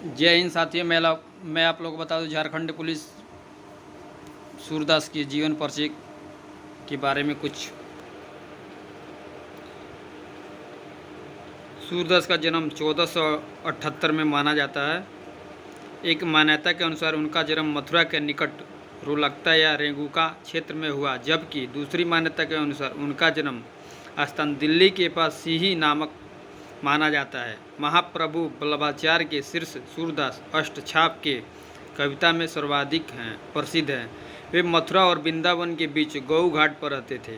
जय हिंद साथियों। मैं आप लोगों को बता दूं झारखंड पुलिस सूरदास की जीवन परिचय के बारे में कुछ। सूरदास का जन्म 1478 में माना जाता है। एक मान्यता के अनुसार उनका जन्म मथुरा के निकट रोहलखा या रेंगुका क्षेत्र में हुआ, जबकि दूसरी मान्यता के अनुसार उनका जन्म स्थान दिल्ली के पास सीही नामक माना जाता है। महाप्रभु वल्लभाचार्य के शिष्य सूरदास अष्टछाप के कविता में सर्वाधिक प्रसिद्ध हैं। वे मथुरा और वृंदावन के बीच गौ घाट पर रहते थे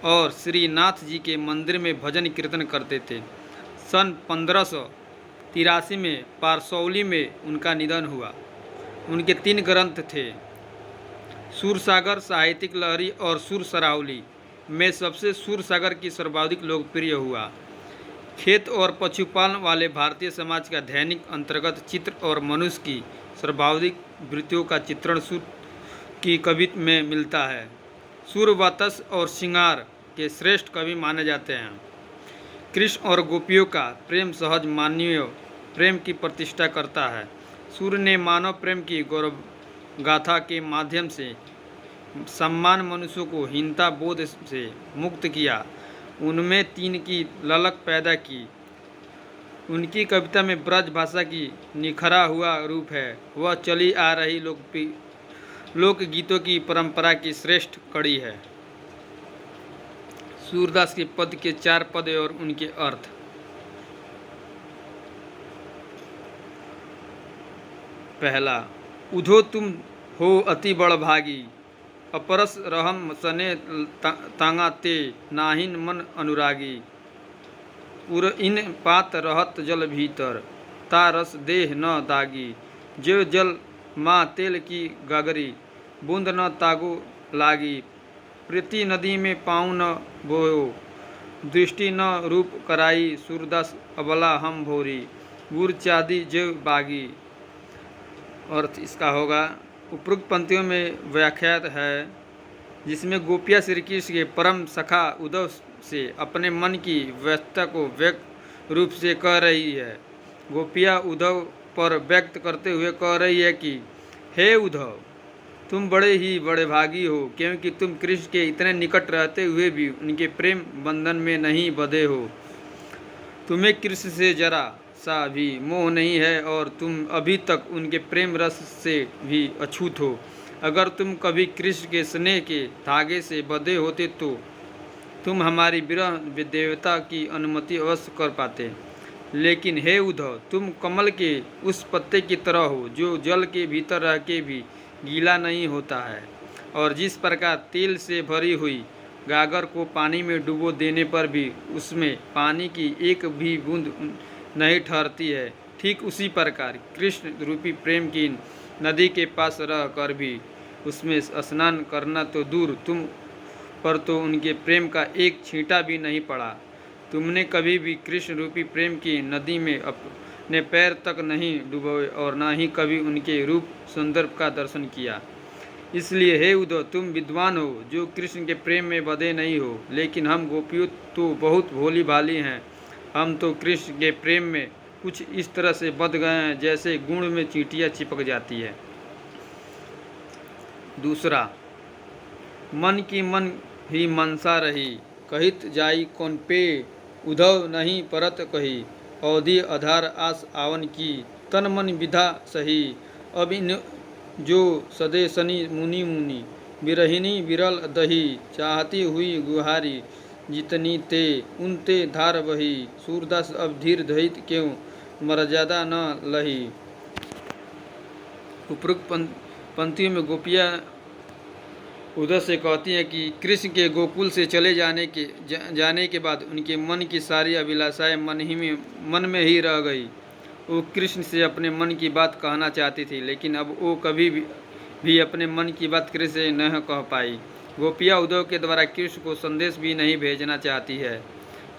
और श्रीनाथ जी के मंदिर में भजन कीर्तन करते थे। सन 1583 में पारसौली में उनका निधन हुआ। उनके 3 ग्रंथ थे, सूरसागर, साहित्यिक लहरी और सुर सरावली। में सबसे सूरसागर की सर्वाधिक लोकप्रिय हुआ। खेत और पशुपालन वाले भारतीय समाज का दैनिक अंतर्गत चित्र और मनुष्य की सर्वाधिक वृत्तियों का चित्रण सूर की कविता में मिलता है। सूरवतस और श्रृंगार के श्रेष्ठ कवि माने जाते हैं। कृष्ण और गोपियों का प्रेम सहज मानवीय प्रेम की प्रतिष्ठा करता है। सूर्य ने मानव प्रेम की गौरव गाथा के माध्यम से सम्मान मनुष्यों को हीनता बोध से मुक्त किया, उनमें 3 की ललक पैदा की। उनकी कविता में ब्रज भाषा की निखरा हुआ रूप है। वह चली आ रही लोकगीतों की परंपरा की श्रेष्ठ कड़ी है। सूरदास के पद के 4 पद और उनके अर्थ। पहला, उधो तुम हो अति बड़ भागी, अपरस रहम सने तांगा ते, नाहिन मन अनुरागी। उर इन पात रहत जल भीतर, ता रस देह न दागी। जो जल माँ तेल की गागरी, बूंद न तागो लागी। प्रीति नदी में पाँव न बोयो, दृष्टि न रूप कराई। सूरदास अबला हम भोरी, गुर चादी जो बागी। अर्थ इसका होगा, उपरोक्त पंक्तियों में व्याख्यात है जिसमें गोपियाँ श्री कृष्ण के परम सखा उद्धव से अपने मन की व्यस्तता को व्यक्त रूप से कह रही है। गोपियाँ उद्धव पर व्यक्त करते हुए कह रही है कि हे उद्धव, तुम बड़े भागी हो, क्योंकि तुम कृष्ण के इतने निकट रहते हुए भी उनके प्रेम बंधन में नहीं बंधे हो। तुम्हें कृष्ण से जरा सा भी मोह नहीं है और तुम अभी तक उनके प्रेम रस से भी अछूत हो। अगर तुम कभी कृष्ण के स्नेह के धागे से बंधे होते तो तुम हमारी विरह देवता की अनुमति अवश्य कर पाते। लेकिन हे उद्धव, तुम कमल के उस पत्ते की तरह हो जो जल के भीतर रह के भी गीला नहीं होता है, और जिस प्रकार तेल से भरी हुई गागर को पानी में डुबो देने पर भी उसमें पानी की एक भी बूंद नहीं ठहरती है, ठीक उसी प्रकार कृष्ण रूपी प्रेम की नदी के पास रह कर भी उसमें स्नान करना तो दूर, तुम पर तो उनके प्रेम का एक छींटा भी नहीं पड़ा। तुमने कभी भी कृष्ण रूपी प्रेम की नदी में अपने पैर तक नहीं डुबोए और न ही कभी उनके रूप सौंदर्य का दर्शन किया। इसलिए हे उद्धव, तुम विद्वान हो जो कृष्ण के प्रेम में बंधे नहीं हो, लेकिन हम गोपियों तो बहुत भोली भाली हैं। हम तो कृष्ण के प्रेम में कुछ इस तरह से बंध गए हैं जैसे गुड़ में चींटियाँ चिपक जाती है। दूसरा, मन की मन ही मनसा रही, कहित जाई कौन पे। उद्धव नहीं परत कही, अवधि आधार आस आवन की। तन मन विधा सही, अब इन जो सदे सनी मुनि मुनि। बिरहिनी बिरल दही, चाहती हुई गुहारी। जितनी ते उनते धार बही, सूरदास अब धीर धरित क्यों, मर्यादा न लही। उपरोक्त पंक्तियों में गोपियाँ उद्धव से कहती हैं कि कृष्ण के गोकुल से चले जाने के बाद उनके मन की सारी अभिलाषाएं मन में ही रह गई। वो कृष्ण से अपने मन की बात कहना चाहती थी, लेकिन अब वो कभी भी अपने मन की बात कृष्ण से न कह पाई। गोपियाँ उद्धव के द्वारा कृष्ण को संदेश भी नहीं भेजना चाहती है।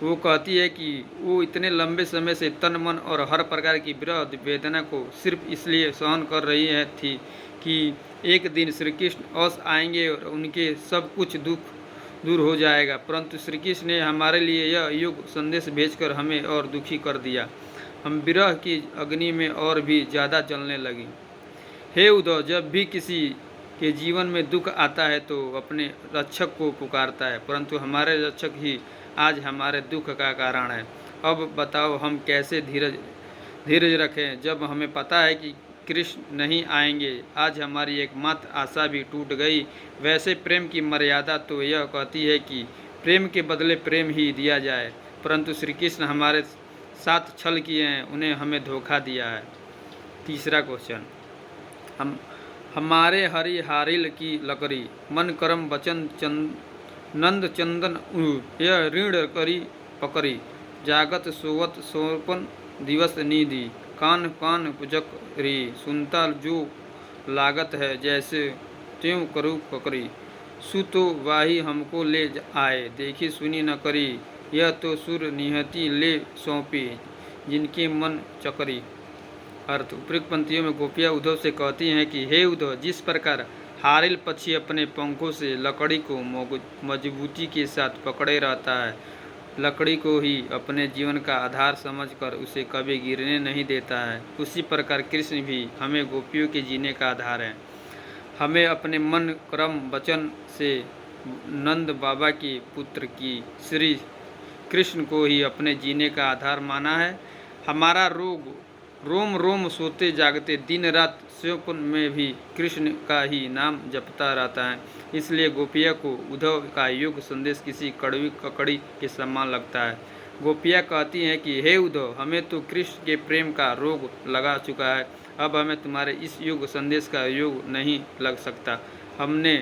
वो कहती है कि वो इतने लंबे समय से तन मन और हर प्रकार की विरह वेदना को सिर्फ इसलिए सहन कर रही थी कि एक दिन श्री कृष्ण अवश्य आएंगे और उनके सब कुछ दुख दूर हो जाएगा। परंतु श्री कृष्ण ने हमारे लिए यह युग संदेश भेजकर हमें और दुखी कर दिया। हम विरह की अग्नि में और भी ज़्यादा जलने लगी। हे उद्धव, जब भी किसी के जीवन में दुख आता है तो अपने रक्षक को पुकारता है, परंतु हमारे रक्षक ही आज हमारे दुख का कारण है। अब बताओ हम कैसे धीरज रखें जब हमें पता है कि कृष्ण नहीं आएंगे। आज हमारी एकमात्र आशा भी टूट गई। वैसे प्रेम की मर्यादा तो यह कहती है कि प्रेम के बदले प्रेम ही दिया जाए, परंतु श्री कृष्ण हमारे साथ छल किए हैं, उन्हें हमें धोखा दिया है। तीसरा क्वेश्चन, हमारे हरि हारिल की लकड़ी मन करम वचन नंद चंदन यह ऋण करी पकड़ी जागत सोवत सोपन दिवस निधि कान कान पुजक री सुनता जो लागत है जैसे त्यों करू पकड़ी सु तो वाही हमको ले आए देखी सुनी न करी यह तो सुर निहती ले सौंपी जिनके मन चकरी। अर्थ, उपयुक्त पंक्तियों में गोपियाँ उद्धव से कहती हैं कि हे उद्धव, जिस प्रकार हारिल पक्षी अपने पंखों से लकड़ी को मजबूती के साथ पकड़े रहता है, लकड़ी को ही अपने जीवन का आधार समझकर उसे कभी गिरने नहीं देता है, उसी प्रकार कृष्ण भी हमें गोपियों के जीने का आधार है। हमें अपने मन क्रम वचन से नंद बाबा के पुत्र की श्री कृष्ण को ही अपने जीने का आधार माना है। हमारा रोग रोम रोम सोते जागते दिन रात स्वप्न में भी कृष्ण का ही नाम जपता रहता है। इसलिए गोपिया को उद्धव का युग संदेश किसी कड़वी ककड़ी के समान लगता है। गोपियाँ कहती हैं कि हे उद्धव, हमें तो कृष्ण के प्रेम का रोग लगा चुका है, अब हमें तुम्हारे इस युग संदेश का योग नहीं लग सकता। हमने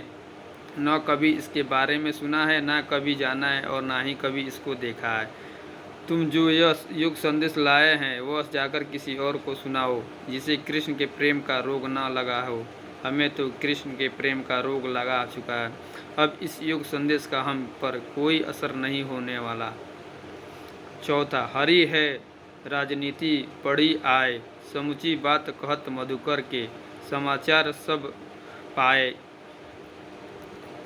न कभी इसके बारे में सुना है, न कभी जाना है और ना ही कभी इसको देखा है। तुम जो यह युग संदेश लाए हैं वह जाकर किसी और को सुनाओ जिसे कृष्ण के प्रेम का रोग न लगा हो। हमें तो कृष्ण के प्रेम का रोग लगा चुका है, अब इस युग संदेश का हम पर कोई असर नहीं होने वाला। चौथा, हरि है राजनीति पड़ी आए समुची बात कहत मधुकर के समाचार सब पाए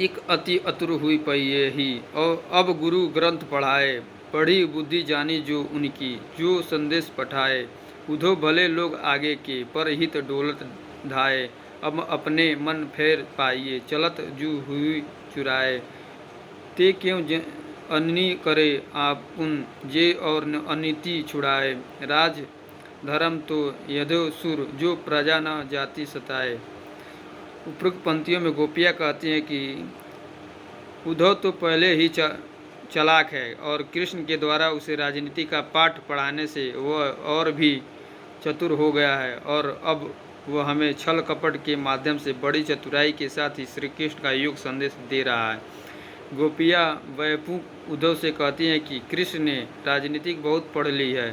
एक अति अतुर हुई पइये ही और अब गुरु ग्रंथ पढ़ाए पढ़ी बुद्धि जानी जो उनकी जो संदेश पठाए उधो भले लोग आगे के पर हित डोलत धाए अब अपने मन फेर पाइए चलत जू हुई चुराए ते क्यों अन्नी करे आपुन जे और अनिति छुड़ाए राज धर्म तो यदो सुर जो प्रजा न जाति सताए। उपरोक्त पंक्तियों में गोपियाँ कहती हैं कि उद्धव तो पहले ही चालाक है और कृष्ण के द्वारा उसे राजनीति का पाठ पढ़ाने से वह और भी चतुर हो गया है और अब वह हमें छल कपट के माध्यम से बड़ी चतुराई के साथ ही श्री कृष्ण का युग संदेश दे रहा है। गोपियाँ वैपुक उद्धव से कहती हैं कि कृष्ण ने राजनीतिक बहुत पढ़ ली है,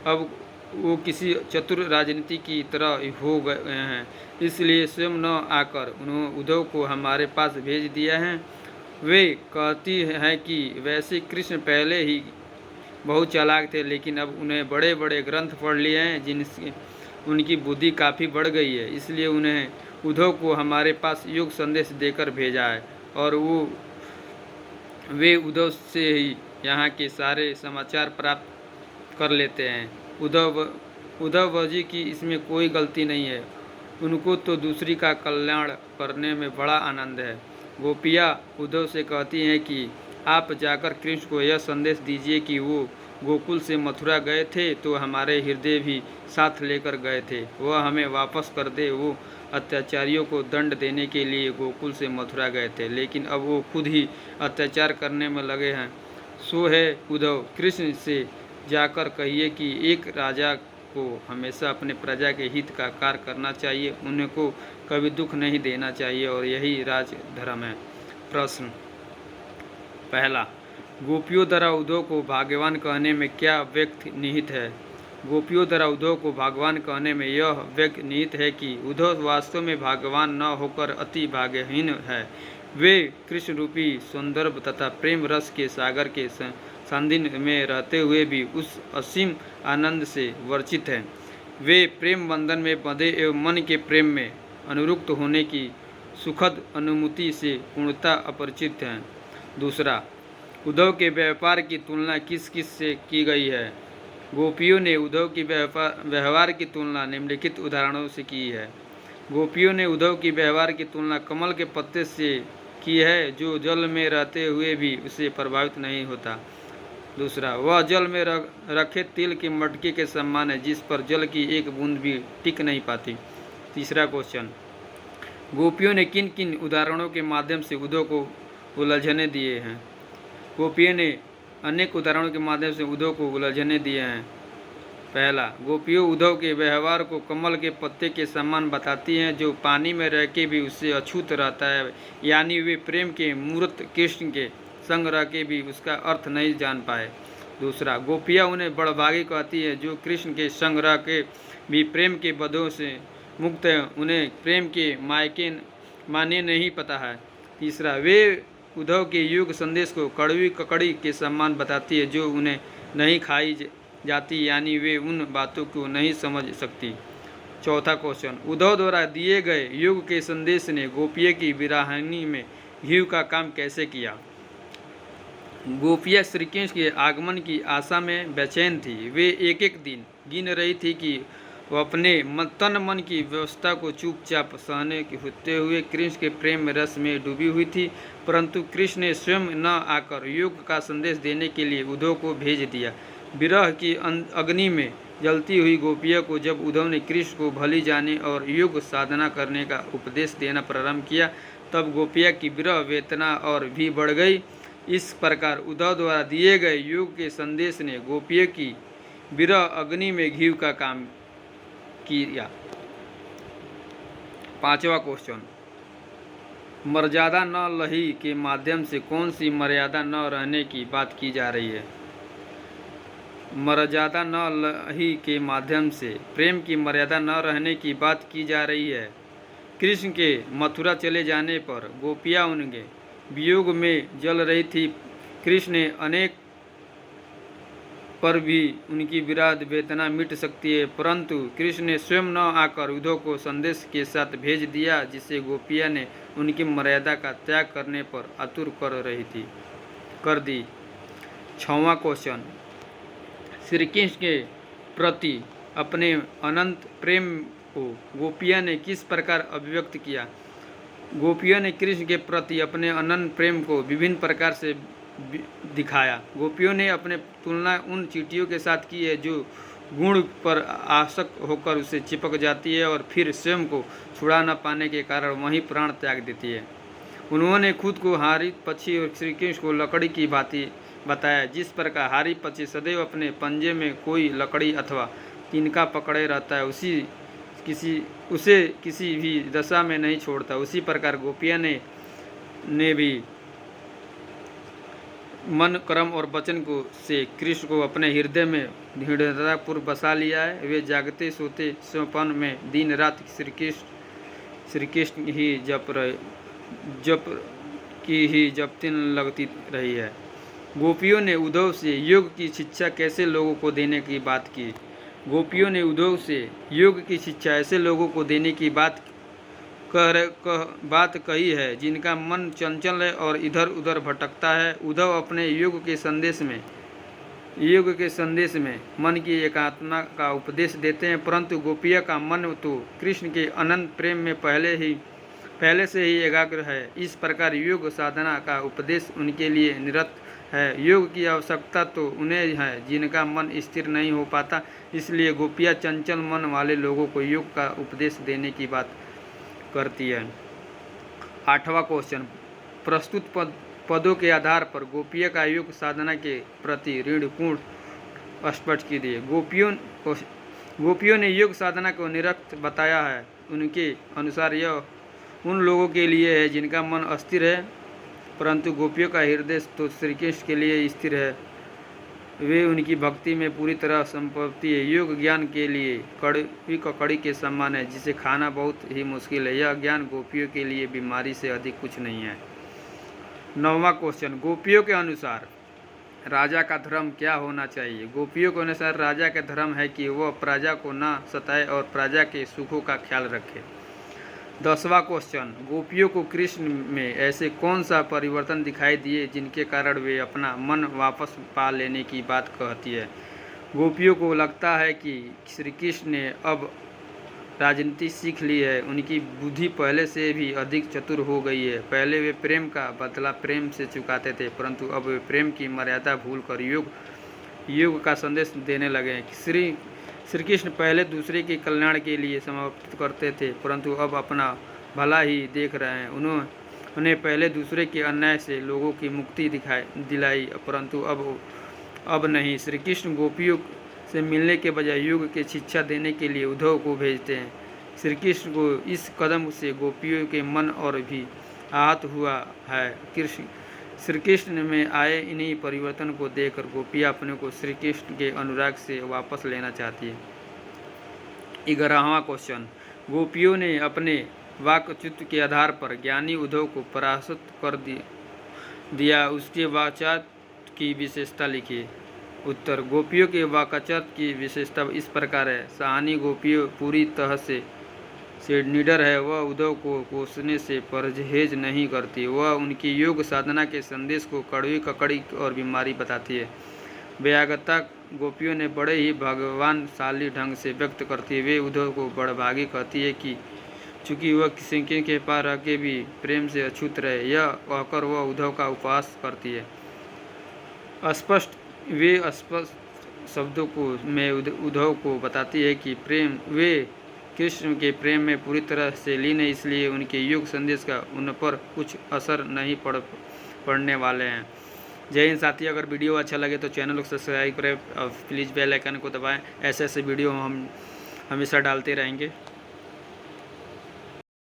अब वो किसी चतुर राजनीति की तरह हो गए हैं, इसलिए स्वयं न आकर उन्होंने उद्धव को हमारे पास भेज दिया है। वे कहती हैं कि वैसे कृष्ण पहले ही बहुत चालाक थे, लेकिन अब उन्हें बड़े बड़े ग्रंथ पढ़ लिए हैं जिनसे उनकी बुद्धि काफ़ी बढ़ गई है, इसलिए उन्हें उद्धव को हमारे पास युग संदेश देकर भेजा है और वे उद्धव से ही यहाँ के सारे समाचार प्राप्त कर लेते हैं। उद्धव जी की इसमें कोई गलती नहीं है, उनको तो दूसरी का कल्याण करने में बड़ा आनंद है। गोपियाँ उद्धव से कहती हैं कि आप जाकर कृष्ण को यह संदेश दीजिए कि वो गोकुल से मथुरा गए थे तो हमारे हृदय भी साथ लेकर गए थे, वह हमें वापस कर दे। वो अत्याचारियों को दंड देने के लिए गोकुल से मथुरा गए थे, लेकिन अब वो खुद ही अत्याचार करने में लगे हैं। सो है उद्धव, कृष्ण से जाकर कहिए कि एक राजा को हमेशा अपने प्रजा के हित का कार्य करना चाहिए, उन्हें को कभी दुख नहीं देना चाहिए और यही राज धर्म है। प्रश्न पहला, गोपियों द्वारा उद्धव को भाग्यवान कहने में क्या व्यक्त निहित है? गोपियों द्वारा उद्धव को भगवान कहने में यह व्यक्त निहित है कि उद्धव वास्तव में भाग्यवान न होकर अति भाग्यहीन है। वे कृष्ण रूपी सौंदर्य तथा प्रेम रस के सागर के सानिध्य में रहते हुए भी उस असीम आनंद से वर्चित हैं। वे प्रेम बंधन में बंधे एवं मन के प्रेम में अनुरुक्त होने की सुखद अनुमति से पूर्णतः अपरिचित हैं। दूसरा, उद्धव के व्यापार की तुलना किस किस से की गई है? गोपियों ने उद्धव की व्यवहार की तुलना निम्नलिखित उदाहरणों से की है। गोपियों ने उद्धव की व्यवहार की तुलना कमल के पत्ते से की है, जो जल में रहते हुए भी उसे प्रभावित नहीं होता। दूसरा, वह जल में रखे तिल के मटके के समान है, जिस पर जल की एक बूंद भी टिक नहीं पाती। तीसरा क्वेश्चन, गोपियों ने किन किन उदाहरणों के माध्यम से उद्धव को उलझने दिए हैं? गोपियों ने अनेक उदाहरणों के माध्यम से उद्धव को उलझने दिए हैं। पहला, गोपियों उद्धव के व्यवहार को कमल के पत्ते के समान बताती हैं, जो पानी में रह के भी उससे अछूत रहता है, यानी वे प्रेम के मूर्त कृष्ण के संग रह के भी उसका अर्थ नहीं जान पाए। दूसरा, गोपियाँ उन्हें बड़भागी कहती है जो कृष्ण के संग रह के भी प्रेम के बंधों से मुक्त है, उन्हें प्रेम के मायके माने नहीं पता है। तीसरा, वे उद्धव के युग संदेश को कड़वी ककड़ी के समान बताती है, जो उन्हें नहीं खाई जाती, यानी वे उन बातों को नहीं समझ सकती। चौथा क्वेश्चन, उद्धव द्वारा दिए गए युग के संदेश ने गोपिया की विराहनी में घी का काम कैसे किया? गोपियाँ श्री कृष्ण के आगमन की आशा में बेचैन थी। वे एक एक दिन गिन रही थी कि वह अपने तन मन की व्यवस्था को चुपचाप सहने होते हुए कृष्ण के प्रेम रस में डूबी हुई थी, परंतु कृष्ण ने स्वयं न आकर युग का संदेश देने के लिए उद्धव को भेज दिया। विरह की अग्नि में जलती हुई गोपिया को जब उद्धव ने कृष्ण को भली जाने और युग साधना करने का उपदेश देना प्रारंभ किया, तब गोपिया की विरह वेदना और भी बढ़ गई। इस प्रकार उद्धव द्वारा दिए गए युग के संदेश ने गोपिया की विरह अग्नि में घी का काम किया। पांचवा क्वेश्चन, मर्यादा न लही के माध्यम से कौन सी मर्यादा न रहने की बात की जा रही है? मर्यादा न लही के माध्यम से प्रेम की मर्यादा न रहने की बात की जा रही है। कृष्ण के मथुरा चले जाने पर गोपियाँ उनके वियोग में जल रही थी। कृष्ण ने अनेक पर भी उनकी विरह वेदना मिट सकती है, परंतु कृष्ण ने स्वयं न आकर उद्धव को संदेश के साथ भेज दिया, जिससे गोपियाँ ने उनकी मर्यादा का त्याग करने पर आतुर कर दी। छठवां क्वेश्चन, श्री कृष्ण के प्रति अपने अनंत प्रेम को गोपियाँ ने किस प्रकार अभिव्यक्त किया? गोपियों ने कृष्ण के प्रति अपने अनंत प्रेम को विभिन्न प्रकार से दिखाया। गोपियों ने अपने तुलना उन चींटियों के साथ की है जो गुण पर आसक्त होकर उसे चिपक जाती है और फिर स्वयं को छुड़ा न पाने के कारण वहीं प्राण त्याग देती है। उन्होंने खुद को हारी पक्षी और श्री कृष्ण को लकड़ी की भांति बताया। जिस प्रकार हारी पक्षी सदैव अपने पंजे में कोई लकड़ी अथवा तिनका पकड़े रहता है, उसे किसी भी दशा में नहीं छोड़ता, उसी प्रकार गोपियाँ ने भी मन, कर्म और वचन को से कृष्ण को अपने हृदय में दृढ़तापूर्वक बसा लिया है। वे जागते सोते स्वपन में दिन रात श्री कृष्ण ही जपती लगती रही है। गोपियों ने उद्धव से योग की शिक्षा कैसे लोगों को देने की बात की? गोपियों ने उद्धव से योग की शिक्षा ऐसे लोगों को देने की बात कही है जिनका मन चंचल है और इधर उधर भटकता है। उद्धव अपने योग के संदेश में मन की एकात्मता का उपदेश देते हैं, परंतु गोपिया का मन तो कृष्ण के अनंत प्रेम में पहले से ही एकाग्र है। इस प्रकार योग साधना का उपदेश उनके लिए निरत है। योग की आवश्यकता तो उन्हें है जिनका मन स्थिर नहीं हो पाता, इसलिए गोपियाँ चंचल मन वाले लोगों को योग का उपदेश देने की बात करती है। आठवां क्वेश्चन, प्रस्तुत पदों के आधार पर गोपिया का योग साधना के प्रति ऋण पूर्ण स्पष्ट कीजिए। गोपियों ने योग साधना को निरस्त बताया है। उनके अनुसार यह उन लोगों के लिए है जिनका मन अस्थिर है, परंतु गोपियों का हृदय तो श्री कृष्ण के लिए स्थिर है। वे उनकी भक्ति में पूरी तरह संपत्ति है। योग ज्ञान के लिए ककड़ी के समान है, जिसे खाना बहुत ही मुश्किल है। यह ज्ञान गोपियों के लिए बीमारी से अधिक कुछ नहीं है। 9वां क्वेश्चन, गोपियों के अनुसार राजा का धर्म क्या होना चाहिए? गोपियों के अनुसार राजा का धर्म है कि वह प्रजा को न सताए और प्रजा के सुखों का ख्याल रखे। 10वां क्वेश्चन, गोपियों को कृष्ण में ऐसे कौन सा परिवर्तन दिखाई दिए जिनके कारण वे अपना मन वापस पा लेने की बात कहती है? गोपियों को लगता है कि श्री कृष्ण ने अब राजनीति सीख ली है। उनकी बुद्धि पहले से भी अधिक चतुर हो गई है। पहले वे प्रेम का बदला प्रेम से चुकाते थे, परंतु अब वे प्रेम की मर्यादा भूलकर युग का संदेश देने लगे हैं। श्री कृष्ण पहले दूसरे के कल्याण के लिए समर्पित करते थे, परंतु अब अपना भला ही देख रहे हैं। उन्हें पहले दूसरे के अन्याय से लोगों की मुक्ति दिलाई, परंतु अब नहीं। श्री कृष्ण गोपियों से मिलने के बजाय युग की शिक्षा देने के लिए उद्धव को भेजते हैं। श्री कृष्ण को इस कदम से गोपियों के मन और भी आहत हुआ है। श्री कृष्ण में आए इन्हीं परिवर्तन को देखकर गोपियाँ अपने को श्री कृष्ण के अनुराग से वापस लेना चाहती है। 11वां क्वेश्चन, गोपियों ने अपने वाक्चित्त के आधार पर ज्ञानी उद्धव को परास्त कर दिया, उसके वाचात की विशेषता लिखिए। उत्तर, गोपियों के वाक्चात की विशेषता इस प्रकार है। सहानी गोपियों पूरी तरह से निडर है। वह उद्धव को कोसने से परहेज नहीं करती। वह उनकी योग साधना के संदेश को कड़वी ककड़ी और बीमारी बताती है। व्यागता गोपियों ने बड़े ही भगवानशाली ढंग से व्यक्त करती है। वे उद्धव को बड़भागी कहती है कि चूँकि वह किसी के पास रह के भी प्रेम से अछूत रहे, यह कहकर वह उद्धव का उपवास करती है। अस्पष्ट शब्दों को में उद्धव को बताती है कि वे कृष्ण के प्रेम में पूरी तरह से लीन है, इसलिए उनके युग संदेश का उन पर कुछ असर नहीं पड़ने वाले हैं। जय हिंद साथियों, अगर वीडियो अच्छा लगे तो चैनल को सब्सक्राइब करें और प्लीज़ बेल आइकन को दबाएं। ऐसे वीडियो हम हमेशा डालते रहेंगे।